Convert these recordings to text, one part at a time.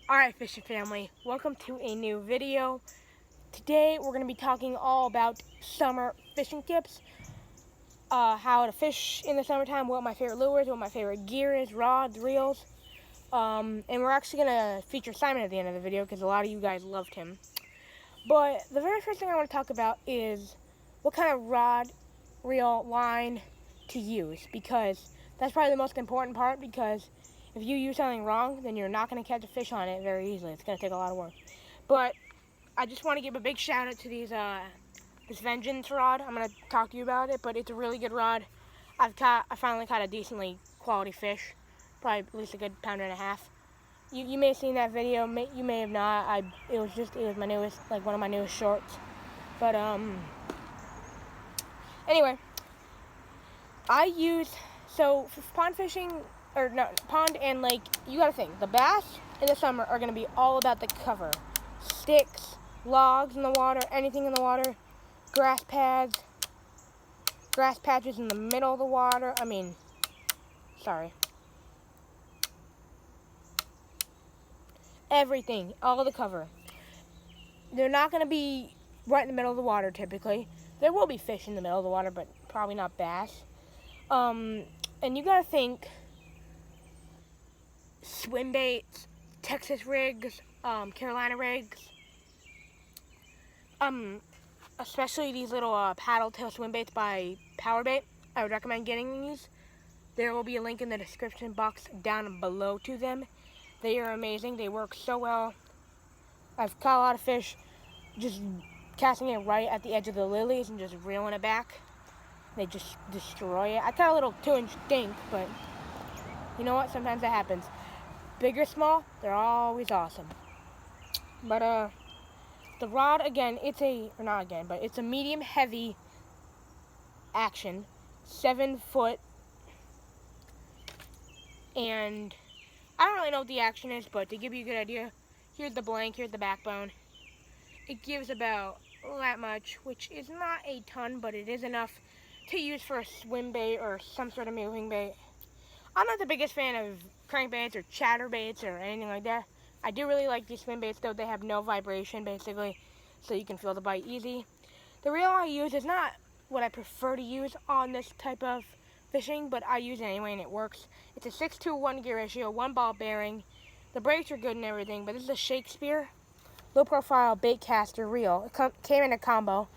Alright, fishing family, welcome to a new video. Today we're going to be talking all about summer fishing tips, how to fish in the summertime, what my favorite lures, what my favorite gear is, rods, reels, and we're actually going to feature Simon at the end of the video because a lot of you guys loved him. But the very first thing I want to talk about is what kind of rod, reel, line to use, because that's probably the most important part, because if you use something wrong, then you're not going to catch a fish on it very easily. It's going to take a lot of work. But I just want to give a big shout out to this Vengeance rod. I'm going to talk to you about it, but it's a really good rod. I finally caught a decently quality fish, probably at least a good pound and a half. You may have seen that video, you may have not. It was my newest, like one of my newest shorts. But anyway, so for pond fishing, or no, pond and lake, you gotta think, the bass in the summer are gonna be all about the cover. Sticks, logs in the water, anything in the water, grass patches in the middle of the water, everything, all of the cover. They're not gonna be right in the middle of the water typically. There will be fish in the middle of the water, but probably not bass. And you gotta think swim baits, Texas rigs, Carolina rigs, especially these little paddle tail swim baits by Power Bait. I would recommend getting these. There will be a link in the description box down below to them. They are amazing. They work so well. I've caught a lot of fish just casting it right at the edge of the lilies and just reeling it back. They just destroy it. I caught a little 2-inch dink, but you know what? Sometimes that happens. Big or small, they're always awesome. But the rod, again, it's a medium heavy action, 7 foot, and I don't really know what the action is, but to give you a good idea, here's the blank, here's the backbone. It gives about that much, which is not a ton, but it is enough to use for a swim bait or some sort of moving bait. I'm not the biggest fan of crankbaits or chatterbaits or anything like that. I do really like these swim baits though. They have no vibration basically, so you can feel the bite easy. The reel I use is not what I prefer to use on this type of fishing, but I use it anyway and it works. It's a 6:1 gear ratio, 1 ball bearing. The brakes are good and everything, but this is a Shakespeare low profile bait caster reel. It came in a combo.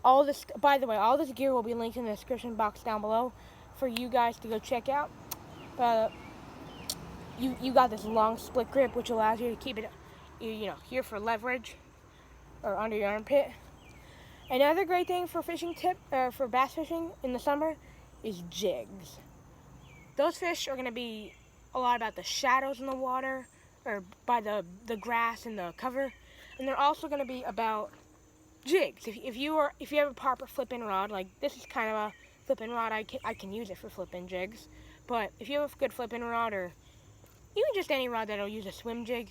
By the way, all this gear will be linked in the description box down below for you guys to go check out. But you got this long split grip, which allows you to keep it, here for leverage or under your armpit. Another great thing for for bass fishing in the summer is jigs. Those fish are going to be a lot about the shadows in the water or by the grass and the cover, and they're also going to be about jigs. If you have a proper flipping rod, like this is kind of a flipping rod, I can use it for flipping jigs. But if you have a good flipping rod, or even just any rod that'll use a swim jig,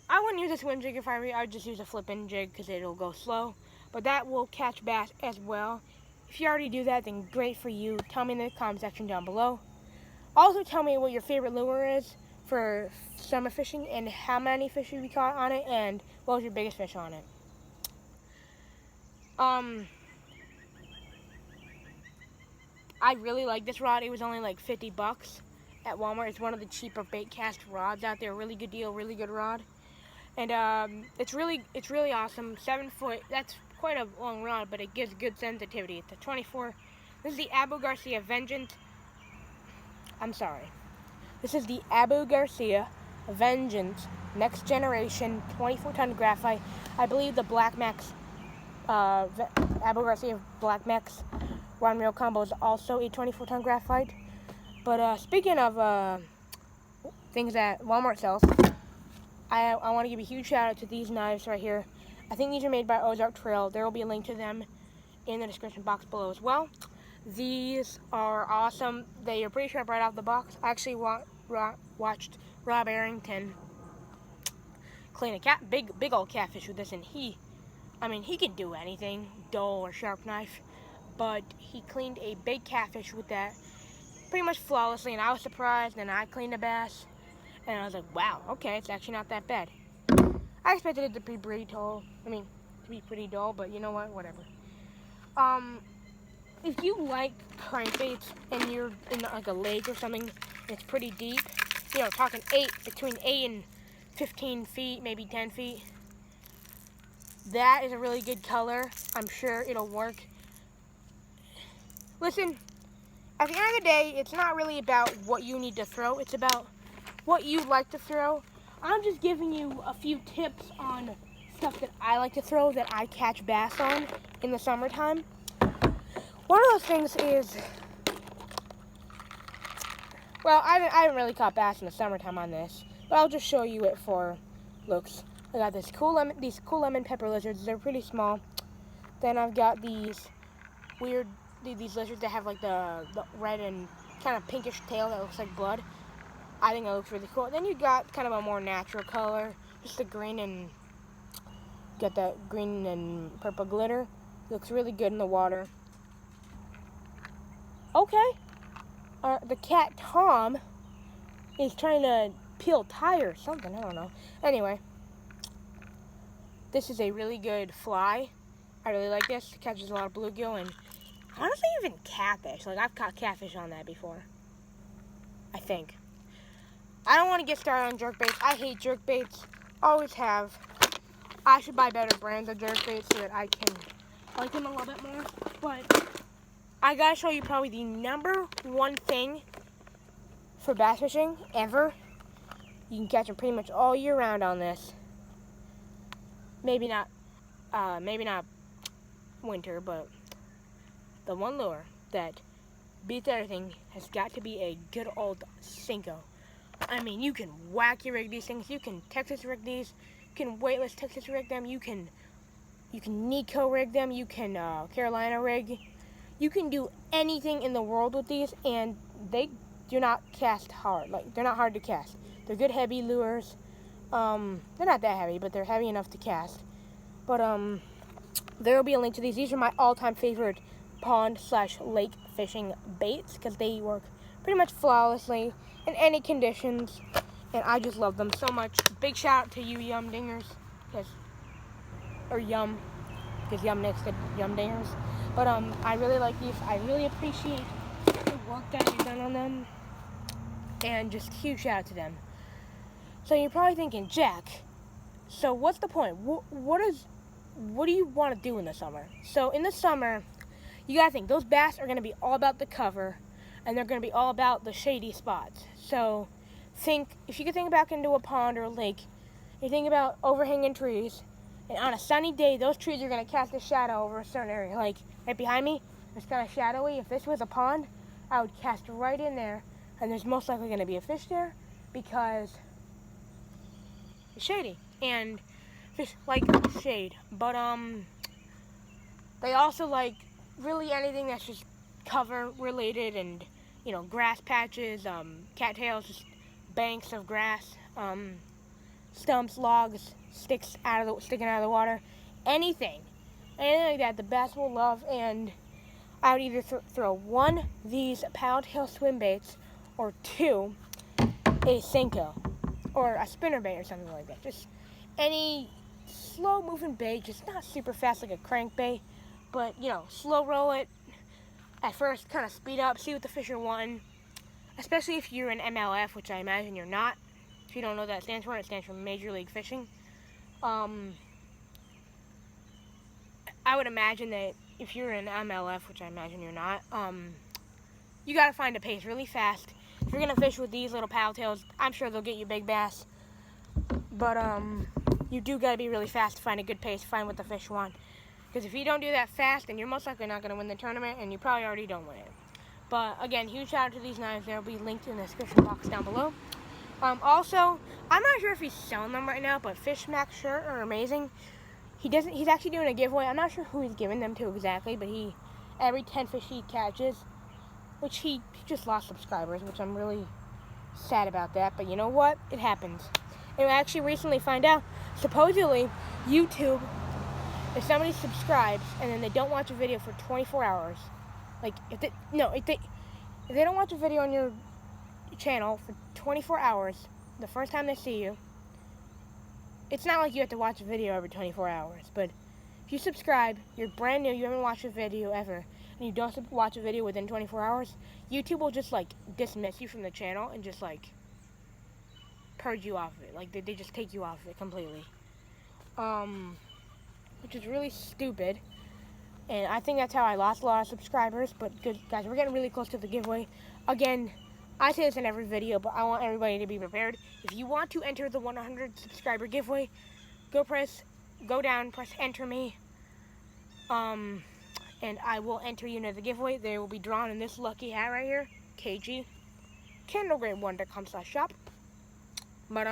I wouldn't use a swim jig if I would just use a flipping jig because it'll go slow. But that will catch bass as well. If you already do that, then great for you. Tell me in the comment section down below. Also tell me what your favorite lure is for summer fishing and how many fish you caught on it and what was your biggest fish on it. I really like this rod. It was only like $50 at Walmart. It's one of the cheaper bait cast rods out there. Really good deal, really good rod. And it's really awesome. 7 foot, that's quite a long rod, but it gives good sensitivity. It's a 24. This is the Abu Garcia Vengeance. This is the Abu Garcia Vengeance Next Generation 24-ton graphite. I believe the Black Max, Abu Garcia Black Max rod and reel combo is also a 24-ton graphite. But speaking of things that Walmart sells, I want to give a huge shout out to these knives right here. I think these are made by Ozark Trail. There will be a link to them in the description box below as well. These are awesome. They are pretty sharp right off the box. I actually watched Rob Arrington clean a big old catfish with this, and he can do anything, dull or sharp knife, but he cleaned a big catfish with that pretty much flawlessly, and I was surprised, and I cleaned a bass, And I was like, wow, okay, it's actually not that bad. I expected it to be pretty tall. I mean, to be pretty dull, but you know what? Whatever. If you like crankbaits and you're in like a lake or something, and it's pretty deep, you know, talking between 8 and 15 feet, maybe 10 feet, that is a really good color. I'm sure it'll work. Listen, at the end of the day, it's not really about what you need to throw. It's about what you like to throw. I'm just giving you a few tips on stuff that I like to throw that I catch bass on in the summertime. One of those things is, well, I haven't really caught bass in the summertime on this, but I'll just show you it for looks. I got these cool lemon pepper lizards. They're pretty small. Then I've got these lizards that have like the red and kind of pinkish tail that looks like blood. I think that looks really cool. Then you got kind of a more natural color, just the green and got that green and purple glitter. Looks really good in the water. Okay. The cat Tom is trying to peel tire or something. I don't know. Anyway, this is a really good fly. I really like this. It catches a lot of bluegill and honestly even catfish. Like I've caught catfish on that before. I think. I don't want to get started on jerkbaits. I hate jerkbaits. Always have. I should buy better brands of jerkbaits so that I can like them a little bit more. But I gotta show you probably the number one thing for bass fishing ever. You can catch them pretty much all year round on this. Maybe not winter, but the one lure that beats everything has got to be a good old Senko. I mean, you can wacky rig these things. You can Texas rig these. You can weightless Texas rig them. You can Nico rig them. You can Carolina rig. You can do anything in the world with these, and they do not cast hard. Like, they're not hard to cast. They're good heavy lures. They're not that heavy, but they're heavy enough to cast. But there will be a link to these. These are my all-time favorite pond/lake fishing baits because they work pretty much flawlessly in any conditions, and I just love them so much. Big shout out to you, Yum Dingers, or Yum, because Yum next to Yum Dingers. But I really like these. I really appreciate the work that you've done on them, and just huge shout out to them. So you're probably thinking, Jack, so what's the point? What do you want to do in the summer? So in the summer, you gotta think those bass are gonna be all about the cover, and they're gonna be all about the shady spots. So if you could think back into a pond or a lake, you think about overhanging trees, and on a sunny day, those trees are gonna cast a shadow over a certain area. Like right behind me, it's kind of shadowy. If this was a pond, I would cast right in there, and there's most likely gonna be a fish there because it's shady, and fish like shade. But they also like really anything that's just cover related, and you know, grass patches, cattails, just banks of grass, stumps, logs, sticking out of the water, anything like that, the bass will love. And I would either throw one of these paddle-tail swim baits, or two, a Senko, or a spinnerbait or something like that. Just any slow-moving bait, just not super fast like a crankbait, but you know, slow roll it. At first, kind of speed up, see what the fish are wanting, especially if you're an MLF, which I imagine you're not. If you don't know what that stands for, it stands for Major League Fishing. I would imagine that if you're an MLF, which I imagine you're not, you got to find a pace really fast. If you're going to fish with these little paddle tails, I'm sure they'll get you big bass. But you do got to be really fast to find a good pace, find what the fish want. Because if you don't do that fast, then you're most likely not going to win the tournament, and you probably already don't win it. But again, huge shout out to these knives. They'll be linked in the description box down below. Also, I'm not sure if he's selling them right now, but Fish Max shirt are amazing. He's actually doing a giveaway. I'm not sure who he's giving them to exactly, but every 10 fish he catches, which he just lost subscribers, which I'm really sad about that. But you know what? It happens. And I actually recently found out, supposedly, YouTube, if somebody subscribes and then they don't watch a video for 24 hours, like if they don't watch a video on your channel for 24 hours, the first time they see you, it's not like you have to watch a video every 24 hours, but if you subscribe, you're brand new, you haven't watched a video ever, and you don't watch a video within 24 hours, YouTube will just, like, dismiss you from the channel and just, like, purge you off of it. Like, they just take you off of it completely. Which is really stupid. And I think that's how I lost a lot of subscribers. But, good guys, we're getting really close to the giveaway. Again, I say this in every video, but I want everybody to be prepared. If you want to enter the 100 subscriber giveaway, go down, press enter me. And I will enter you into the giveaway. They will be drawn in this lucky hat right here, KG, candlegrade1.com/shop. But,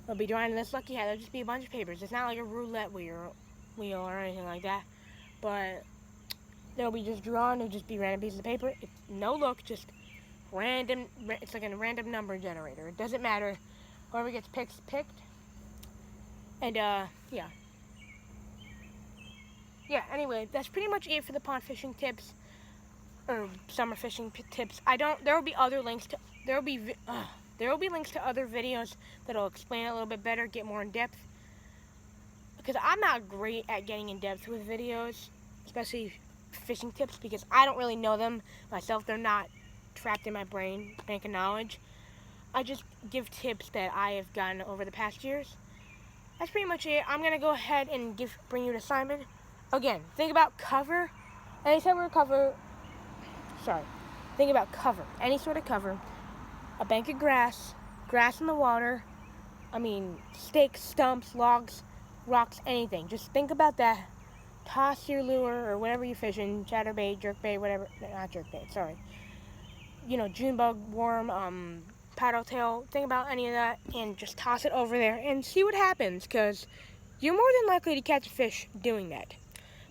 they'll be drawn in this lucky hat. There'll just be a bunch of papers. It's not like a roulette wheel or anything like that. But they'll be just drawn. It'll just be random pieces of paper. It's no look, just random. It's like a random number generator. It doesn't matter. Whoever gets picked. And, yeah. Yeah, anyway, that's pretty much it for the pond fishing tips. Or summer fishing tips. There will be other links to, there will be links to other videos that'll explain it a little bit better, get more in depth. Because I'm not great at getting in depth with videos, especially fishing tips, because I don't really know them myself. They're not trapped in my brain, bank of knowledge. I just give tips that I have gotten over the past years. That's pretty much it. I'm gonna go ahead and bring you to Simon. Again, think about cover. Think about cover. Any sort of cover. A bank of grass in the water. Sticks, stumps, logs, rocks, anything. Just think about that. Toss your lure or whatever you're fishing, chatterbait, jerkbait, whatever. Not jerkbait, sorry. June bug, worm, paddle tail. Think about any of that and just toss it over there and see what happens, because you're more than likely to catch a fish doing that.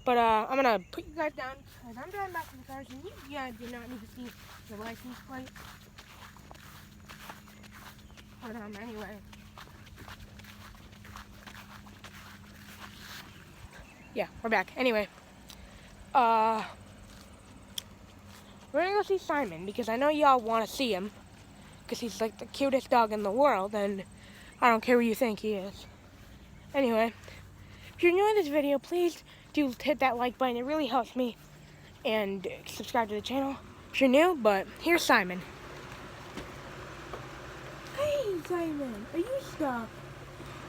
But I'm going to put you guys down because I'm driving back to the cars and you guys do not need to see the license plate. But anyway. Yeah, we're back. Anyway. We're going to go see Simon because I know y'all want to see him because he's like the cutest dog in the world and I don't care what you think he is. Anyway, if you're enjoying this video, please do hit that like button. It really helps me. And subscribe to the channel if you're new. But here's Simon. Hey, Simon. Are you stuck?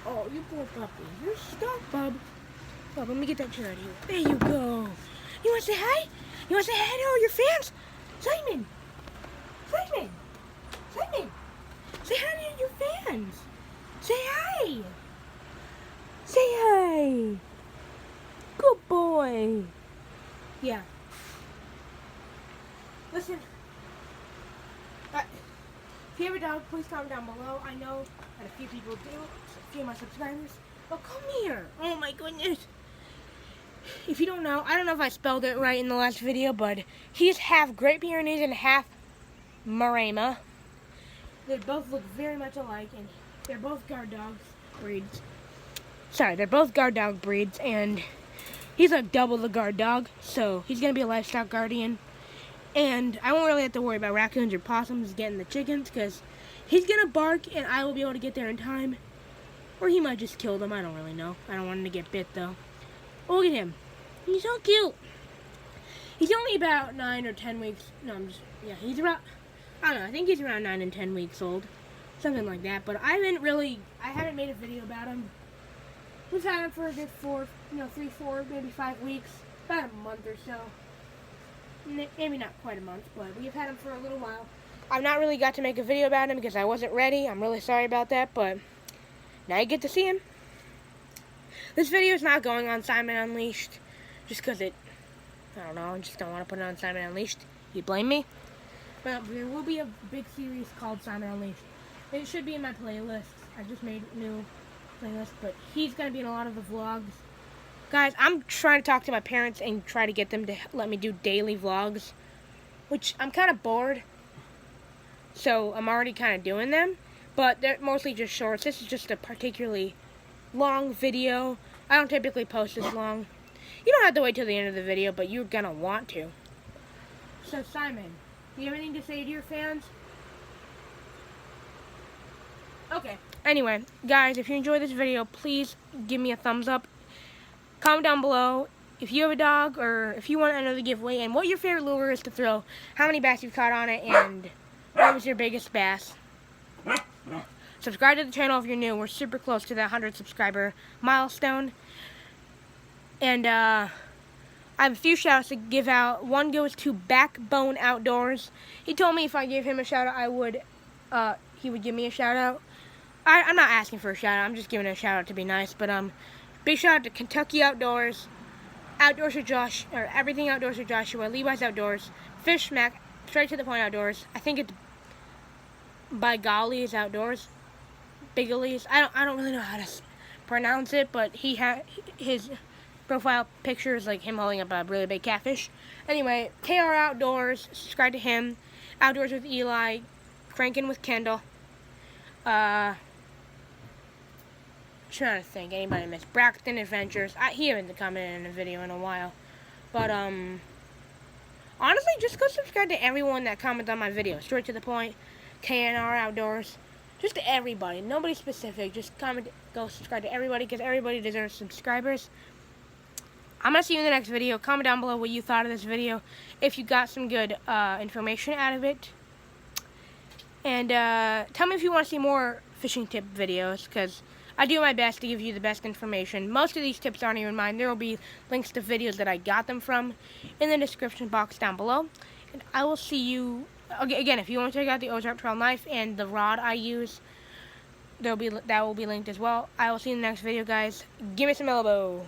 Oh, you poor puppy. You're stuck, bub. Bub, let me get that chair out of here. There you go. You want to say hi? You want to say hi to all your fans? Simon. Simon. Simon. Say hi to your fans. Say hi. Say hi. Good boy. Yeah. Listen. If you have a dog, please comment down below. I know that a few people do. A few of my subscribers. But come here. Oh my goodness. If you don't know, I don't know if I spelled it right in the last video, but he's half Great Pyrenees and half Maremma. They both look very much alike, and they're both guard dogs breeds. Sorry, they're both guard dog breeds, and he's like double the guard dog, so he's going to be a livestock guardian. And I won't really have to worry about raccoons or possums getting the chickens, because he's going to bark, and I will be able to get there in time. Or he might just kill them, I don't really know. I don't want him to get bit, though. Oh, look at him. He's so cute. He's only about 9 or 10 weeks. No, he's about, I don't know, I think he's around 9 and 10 weeks old. Something like that. But I haven't made a video about him. We've had him for a good 3, 4, maybe 5 weeks. About a month or so. Maybe not quite a month, but we've had him for a little while. I've not really got to make a video about him because I wasn't ready. I'm really sorry about that, but now you get to see him. This video is not going on Simon Unleashed, just because I don't know, I just don't want to put it on Simon Unleashed. You blame me? But there will be a big series called Simon Unleashed. It should be in my playlist. I just made a new playlist, but he's going to be in a lot of the vlogs. Guys, I'm trying to talk to my parents and try to get them to let me do daily vlogs, which I'm kind of bored, so I'm already kind of doing them, but they're mostly just shorts. This is just a particularly long video. I don't typically post this long. You don't have to wait till the end of the video, but you're gonna want to. So Simon, do you have anything to say to your fans? Okay. Anyway, guys, if you enjoyed this video, please give me a thumbs up. Comment down below if you have a dog or if you want another giveaway and what your favorite lure is to throw, how many bass you've caught on it, and what was your biggest bass. Subscribe to the channel if you're new. We're super close to that 100 subscriber milestone. And I have a few shout-outs to give out. One goes to Backbone Outdoors. He told me if I gave him a shout-out, he would give me a shout-out. I'm not asking for a shout-out. I'm just giving a shout-out to be nice. But big shout-out to Kentucky Outdoors, Outdoors with Josh, or Everything Outdoors with Joshua, Levi's Outdoors, Fish Smack, Straight to the Point Outdoors. I think it's By Golly's Outdoors, Bigley's. I don't really know how to pronounce it, but he had his profile picture is like him holding up a really big catfish. Anyway, KR Outdoors, subscribe to him. Outdoors with Eli, Cranking with Kendall. Trying to think, anybody missed? Braxton Adventures. He hasn't commented in a video in a while. But, honestly, just go subscribe to everyone that comments on my video. Straight to the Point, KNR Outdoors. Just to everybody. Nobody specific. Just comment, go subscribe to everybody because everybody deserves subscribers. I'm going to see you in the next video. Comment down below what you thought of this video. If you got some good information out of it. And tell me if you want to see more fishing tip videos because I do my best to give you the best information. Most of these tips aren't even mine. There will be links to videos that I got them from in the description box down below. And I will see you, again, if you want to check out the Ozark Trail knife and the rod I use, that will be linked as well. I will see you in the next video, guys. Give me some elbow.